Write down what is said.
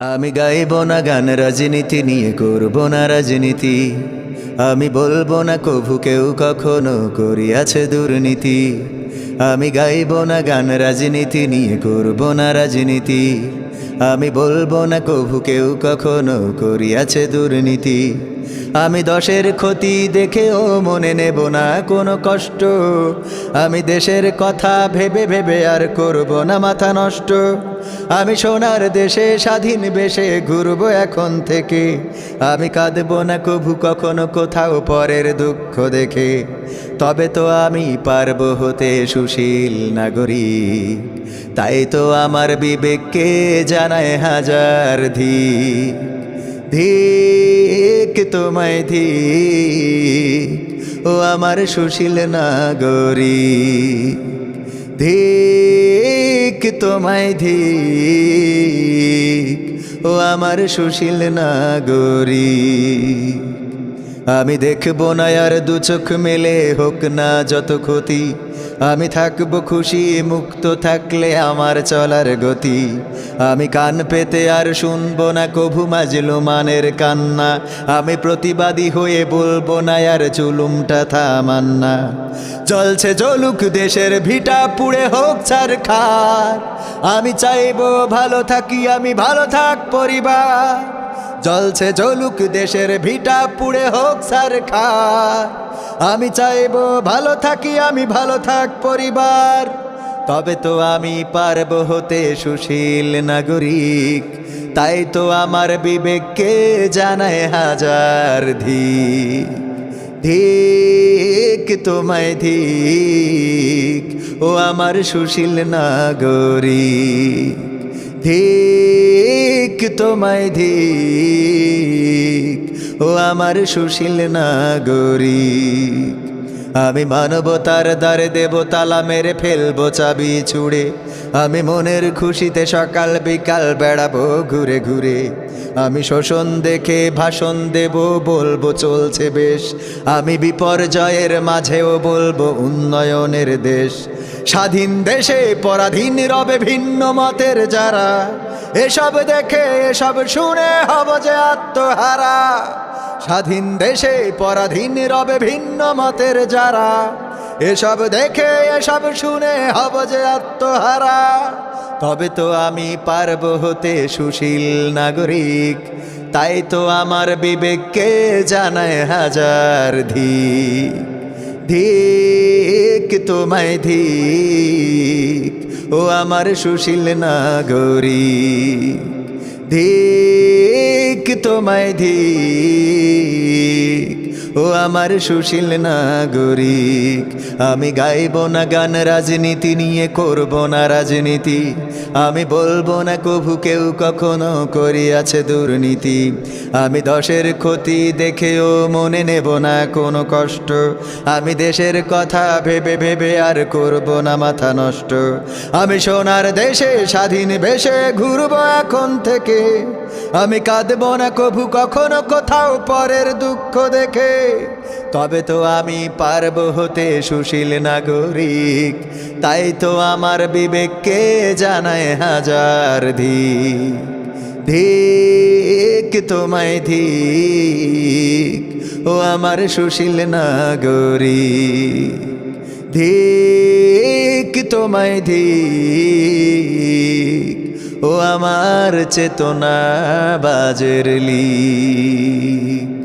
আমি গাইব না গান রাজনীতি নিয়ে করব না রাজনীতি। আমি বলবো না কভু কেউ কখনো করিয়াছে দুর্নীতি। আমি গাইব না গান রাজনীতি নিয়ে করব না রাজনীতি। আমি বলবো না কভু কেউ কখনো করিয়াছে দুর্নীতি। আমি দশের ক্ষতি দেখেও মনে নেব না কোনো কষ্ট। আমি দেশের কথা ভেবে ভেবে আর করব না মাথা নষ্ট। আমি সোনার দেশে স্বাধীন বেশে ঘুরবো এখন থেকে। আমি কাঁদব না কভু কখনো কোথাও পরের দুঃখ দেখে। তবে তো আমি পারবো হতে সুশীল নাগরিক। তাই তো আমার বিবেককে জানায় হাজার ধিক। ধিক তোমায় ধিক, ও আমার সুশীল নাগরিক। ধিক তোমায় ধিক, ও আমার সুশীল নাগরিক। আমি দেখব না আর দু চোখ মেলে হোক না যত ক্ষতি। আমি থাকব খুশি মুক্ত থাকলে আমার চলার গতি। আমি কান পেতে আর শুনবো না কভু মাজলুমানের কান্না। আমি প্রতিবাদী হয়ে বলবো না আর জুলুমটা থামান্না। জ্বলছে জ্বলুক দেশের ভিটা পুড়ে হোক ছারখার। আমি চাইবো ভালো থাকি, আমি ভালো থাক পরিবার। জ্বলছে জ্বলুক দেশের ভিটা পুড়ে হোক ছারখার। আমি চাইবো ভালো থাকি, আমি ভালো থাক পরিবার। তবে তো আমি পারবো হতে সুশীল নাগরিক। তাই তো আমার বিবেককে জানায় হাজার ধিক। ধিক তোমায় ধিক, ও আমার সুশীল নাগরিক। ধিক তোমায় ধিক, ও আমার সুশীল নাগরিক। আমি মানবতার দ্বারে দেব তালা মেরে ফেলবো চাবি ছুঁড়ে। আমি মনের খুশিতে সকাল বিকাল বেড়াবো ঘুরে ঘুরে। আমি শোষণ দেখে ভাষণ দেব, বলবো চলছে বেশ। আমি বিপর্যয়ের মাঝেও বলবো উন্নয়নের দেশ। স্বাধীন দেশে পরাধীন রবে ভিন্ন মতের যারা। এসব দেখে এসব শুনে হব যে আত্মহারা। স্বাধীন দেশে পরাধীন রবে ভিন্ন মতের যারা। এসব দেখে এসব শুনে হব যে আত্মহারা। তবে তো আমি পারবো হতে সুশীল নাগরিক। তাই তো আমার বিবেককে জানায় হাজার ধিক। ধিক তোমায় ধিক, ও আমার সুশীল নাগরিক। ধিক তোমায় ধিক, ও আমার সুশীল নাগরিক। আমি গাইব না গান রাজনীতি নিয়ে করব না রাজনীতি। আমি বলবো না কভু কেউ কখনো করিয়াছে দুর্নীতি। আমি দশের ক্ষতি দেখেও মনে নেব না কোনো কষ্ট। আমি দেশের কথা ভেবে ভেবে আর করব না মাথা নষ্ট। আমি সোনার দেশে স্বাধীন বেশে ঘুরবো এখন থেকে। আমি কাঁদব না কভু কখনো কোথাও পরের দুঃখ দেখে। তবে তো আমি পারবো হতে সুশীল নাগরিক। তাই তো আমার বিবেককে জানায় হাজার ধিক। ধিক তোমায় ধিক, ও আমার সুশীল নাগরিক। ধিক তোমায় ধিক, ও আমার চেতনা বাজের লিক।